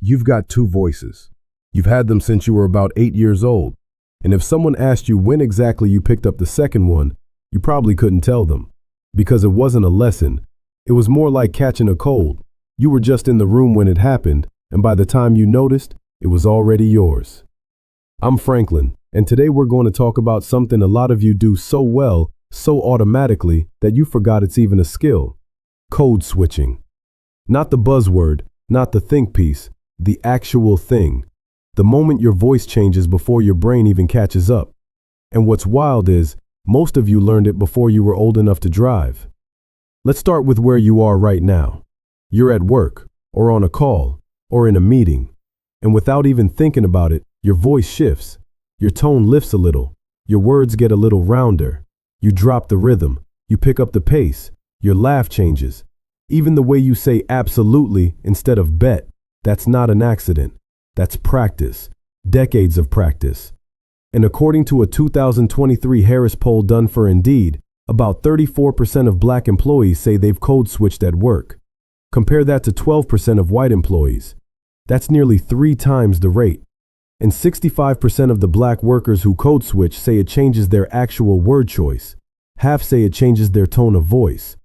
You've got two voices. You've had them since you were about 8 years old. And if someone asked you when exactly you picked up the second one, you probably couldn't tell them. Because it wasn't a lesson. It was more like catching a cold. You were just in the room when it happened, and by the time you noticed, it was already yours. I'm Franklin, and today we're going to talk about something a lot of you do so well, so automatically, that you forgot it's even a skill. Code switching. Not the buzzword, not the think piece, the actual thing. The moment your voice changes before your brain even catches up. And what's wild is, most of you learned it before you were old enough to drive. Let's start with where you are right now. You're at work, or on a call, or in a meeting. And without even thinking about it, your voice shifts. Your tone lifts a little. Your words get a little rounder. You drop the rhythm. You pick up the pace. Your laugh changes. Even the way you say absolutely instead of bet, that's not an accident. That's practice. Decades of practice. And according to a 2023 Harris poll done for Indeed, about 34% of black employees say they've code switched at work. Compare that to 12% of white employees. That's nearly 3 times the rate. And 65% of the black workers who code switch say it changes their actual word choice. Half say it changes their tone of voice.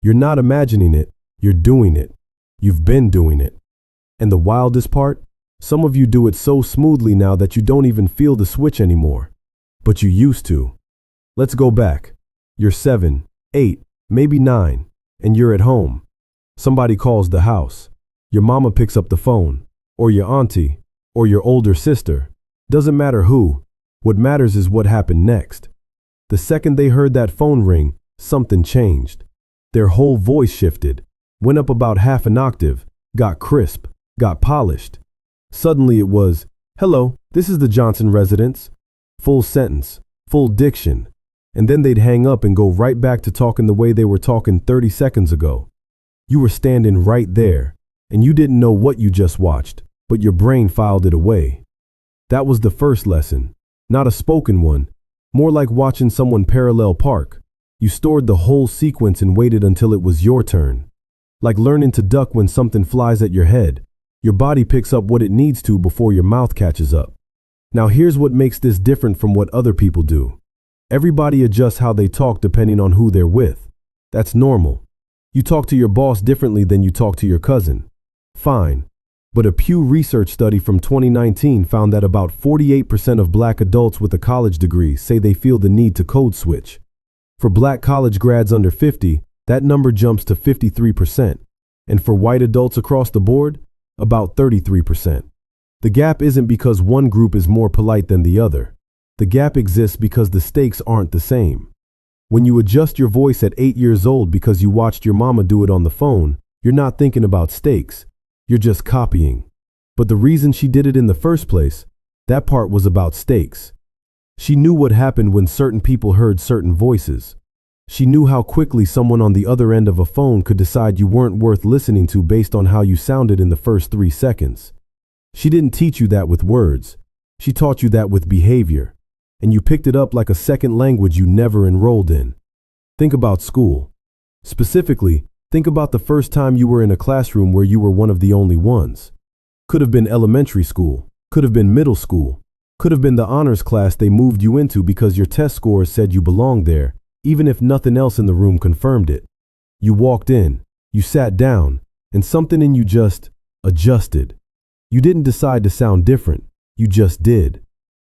You're not imagining it, you're doing it. You've been doing it. And the wildest part? Some of you do it so smoothly now that you don't even feel the switch anymore. But you used to. Let's go back. You're 7, 8, maybe 9, and you're at home. Somebody calls the house. Your mama picks up the phone, or your auntie, or your older sister. Doesn't matter who. What matters is what happened next. The second they heard that phone ring, something changed. Their whole voice shifted, went up about half an octave, got crisp, got polished. Suddenly it was, "Hello, this is the Johnson residence." Full sentence, full diction. And then they'd hang up and go right back to talking the way they were talking 30 seconds ago. You were standing right there, and you didn't know what you just watched, but your brain filed it away. That was the first lesson, not a spoken one, more like watching someone parallel park. You stored the whole sequence and waited until it was your turn. Like learning to duck when something flies at your head. Your body picks up what it needs to before your mouth catches up. Now here's what makes this different from what other people do. Everybody adjusts how they talk depending on who they're with. That's normal. You talk to your boss differently than you talk to your cousin. Fine. But a Pew Research study from 2019 found that about 48% of black adults with a college degree say they feel the need to code switch. For black college grads under 50, that number jumps to 53%. And for white adults across the board, about 33%. The gap isn't because one group is more polite than the other. The gap exists because the stakes aren't the same. When you adjust your voice at 8 years old because you watched your mama do it on the phone, you're not thinking about stakes. You're just copying. But the reason she did it in the first place, that part was about stakes. She knew what happened when certain people heard certain voices. She knew how quickly someone on the other end of a phone could decide you weren't worth listening to based on how you sounded in the first 3 seconds. She didn't teach you that with words. She taught you that with behavior. And you picked it up like a second language you never enrolled in. Think about school. Specifically, think about the first time you were in a classroom where you were one of the only ones. Could have been elementary school, could have been middle school, could have been the honors class they moved you into because your test scores said you belonged there, even if nothing else in the room confirmed it. You walked in, you sat down, and something in you just adjusted. You didn't decide to sound different, you just did.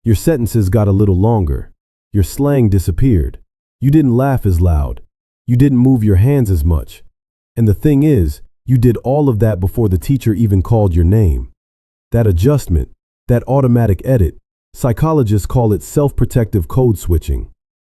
Your sentences got a little longer. Your slang disappeared. You didn't laugh as loud. You didn't move your hands as much. And the thing is, you did all of that before the teacher even called your name. That adjustment, that automatic edit, psychologists call it self-protective code switching.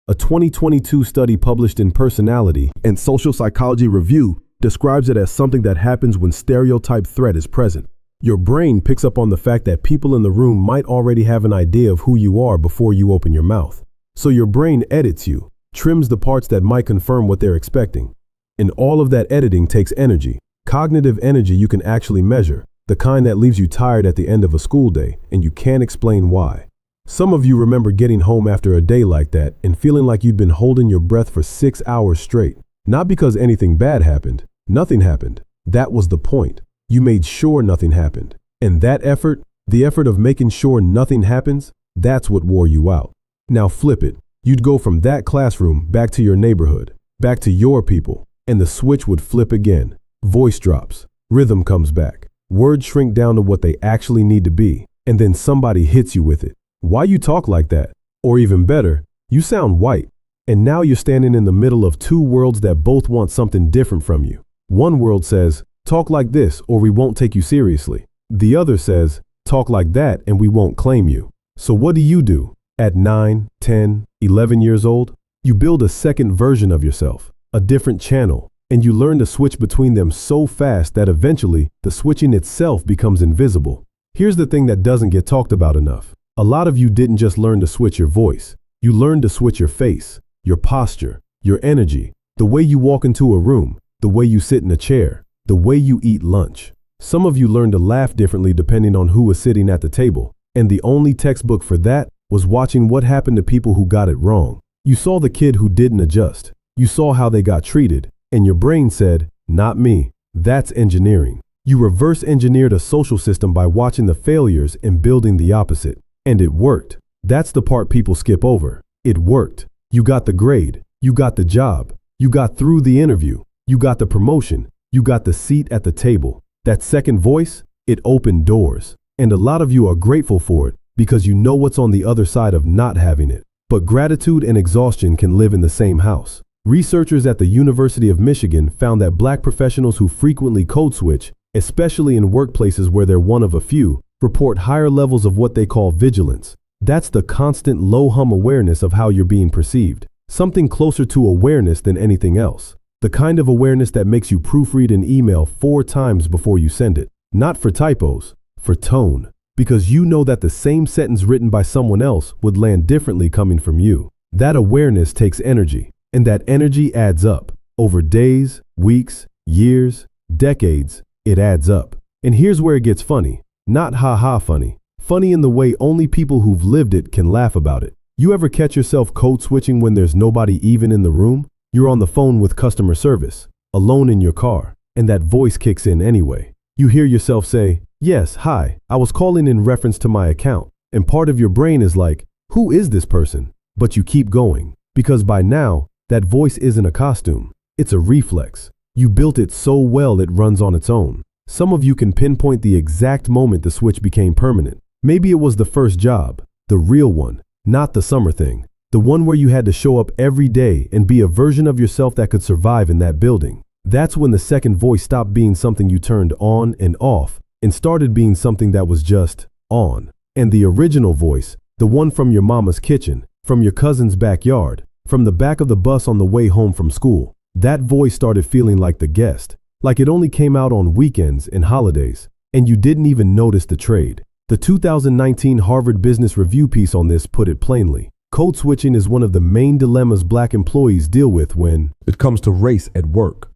A 2022 study published in Personality and Social Psychology Review describes it as something that happens when stereotype threat is present. Your brain picks up on the fact that people in the room might already have an idea of who you are before you open your mouth. So your brain edits you, trims the parts that might confirm what they're expecting. And all of that editing takes energy, cognitive energy you can actually measure, the kind that leaves you tired at the end of a school day, and you can't explain why. Some of you remember getting home after a day like that and feeling like you'd been holding your breath for 6 hours straight. Not because anything bad happened. Nothing happened. That was the point. You made sure nothing happened. And that effort, the effort of making sure nothing happens, that's what wore you out. Now flip it. You'd go from that classroom back to your neighborhood, back to your people, and the switch would flip again. Voice drops, rhythm comes back, words shrink down to what they actually need to be, and then somebody hits you with it. Why you talk like that? Or even better, you sound white. And now you're standing in the middle of two worlds that both want something different from you. One world says, talk like this or we won't take you seriously. The other says, talk like that and we won't claim you. So what do? At 9, 10, 11 years old, you build a second version of yourself, a different channel, and you learn to switch between them so fast that eventually the switching itself becomes invisible. Here's the thing that doesn't get talked about enough. A lot of you didn't just learn to switch your voice. You learned to switch your face, your posture, your energy, the way you walk into a room, the way you sit in a chair, the way you eat lunch. Some of you learned to laugh differently depending on who was sitting at the table, and the only textbook for that was watching what happened to people who got it wrong. You saw the kid who didn't adjust. You saw how they got treated, and your brain said, not me. That's engineering. You reverse engineered a social system by watching the failures and building the opposite. And it worked. That's the part people skip over. It worked. You got the grade. You got the job. You got through the interview. You got the promotion. You got the seat at the table. That second voice, it opened doors. And a lot of you are grateful for it because you know what's on the other side of not having it. But gratitude and exhaustion can live in the same house. Researchers at the University of Michigan found that Black professionals who frequently code switch, especially in workplaces where they're one of a few, report higher levels of what they call vigilance. That's the constant low-hum awareness of how you're being perceived. Something closer to awareness than anything else. The kind of awareness that makes you proofread an email 4 times before you send it. Not for typos, for tone. Because you know that the same sentence written by someone else would land differently coming from you. That awareness takes energy, and that energy adds up. Over days, weeks, years, decades, it adds up. And here's where it gets funny. Not ha-ha funny. Funny in the way only people who've lived it can laugh about it. You ever catch yourself code switching when there's nobody even in the room? You're on the phone with customer service, alone in your car, and that voice kicks in anyway. You hear yourself say, yes, hi, I was calling in reference to my account. And part of your brain is like, who is this person? But you keep going, because by now, that voice isn't a costume. It's a reflex. You built it so well it runs on its own. Some of you can pinpoint the exact moment the switch became permanent. Maybe it was the first job, the real one, not the summer thing. The one where you had to show up every day and be a version of yourself that could survive in that building. That's when the second voice stopped being something you turned on and off and started being something that was just on. And the original voice, the one from your mama's kitchen, from your cousin's backyard, from the back of the bus on the way home from school, that voice started feeling like the guest, like it only came out on weekends and holidays, and you didn't even notice the trade. The 2019 Harvard Business Review piece on this put it plainly. Code switching is one of the main dilemmas Black employees deal with when it comes to race at work.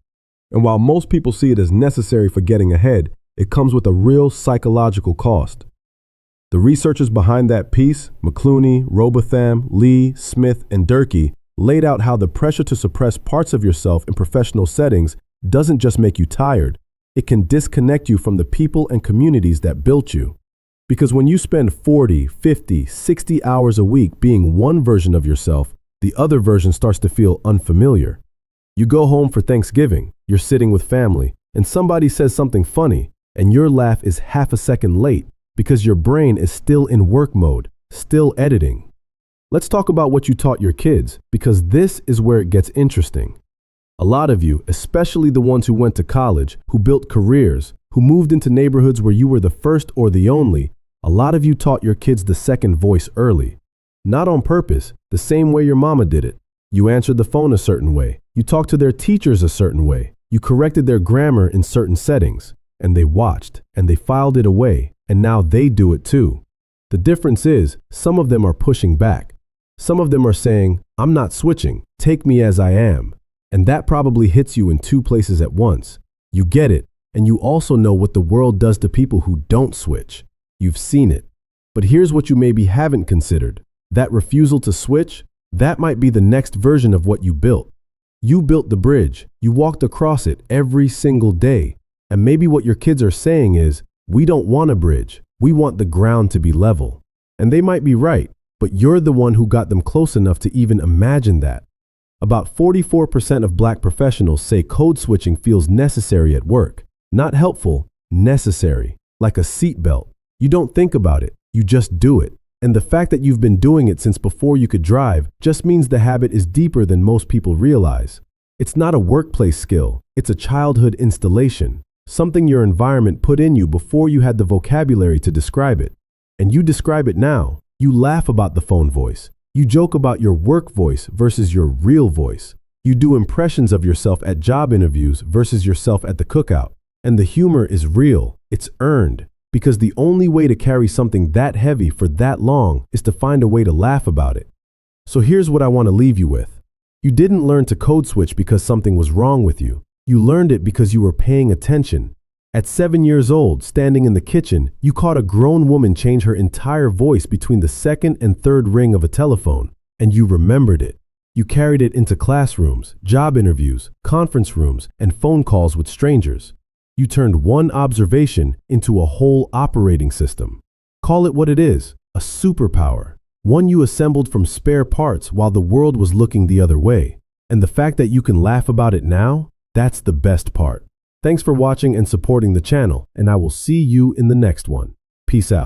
And while most people see it as necessary for getting ahead, it comes with a real psychological cost. The researchers behind that piece, McClooney, Robotham, Lee, Smith, and Durkee, laid out how the pressure to suppress parts of yourself in professional settings doesn't just make you tired, it can disconnect you from the people and communities that built you. Because when you spend 40, 50, 60 hours a week being one version of yourself, the other version starts to feel unfamiliar. You go home for Thanksgiving, you're sitting with family, and somebody says something funny, and your laugh is half a second late because your brain is still in work mode, still editing. Let's talk about what you taught your kids, because this is where it gets interesting. A lot of you, especially the ones who went to college, who built careers, who moved into neighborhoods where you were the first or the only, a lot of you taught your kids the second voice early. Not on purpose, the same way your mama did it. You answered the phone a certain way. You talked to their teachers a certain way. You corrected their grammar in certain settings. And they watched, and they filed it away, and now they do it too. The difference is, some of them are pushing back. Some of them are saying, I'm not switching, take me as I am. And that probably hits you in 2 places at once. You get it, and you also know what the world does to people who don't switch. You've seen it. But here's what you maybe haven't considered. That refusal to switch, that might be the next version of what you built. You built the bridge. You walked across it every single day. And maybe what your kids are saying is, We don't want a bridge. We want the ground to be level. And they might be right, but you're the one who got them close enough to even imagine that. About 44% of Black professionals say code switching feels necessary at work. Not helpful, necessary. Like a seatbelt. You don't think about it, you just do it. And the fact that you've been doing it since before you could drive just means the habit is deeper than most people realize. It's not a workplace skill, it's a childhood installation. Something your environment put in you before you had the vocabulary to describe it. And you describe it now. You laugh about the phone voice. You joke about your work voice versus your real voice. You do impressions of yourself at job interviews versus yourself at the cookout. And the humor is real. It's earned. Because the only way to carry something that heavy for that long is to find a way to laugh about it. So here's what I want to leave you with. You didn't learn to code switch because something was wrong with you. You learned it because you were paying attention. At 7 years old, standing in the kitchen, you caught a grown woman change her entire voice between the second and third ring of a telephone, and you remembered it. You carried it into classrooms, job interviews, conference rooms, and phone calls with strangers. You turned one observation into a whole operating system. Call it what it is, a superpower. One you assembled from spare parts while the world was looking the other way. And the fact that you can laugh about it now, that's the best part. Thanks for watching and supporting the channel, and I will see you in the next one. Peace out.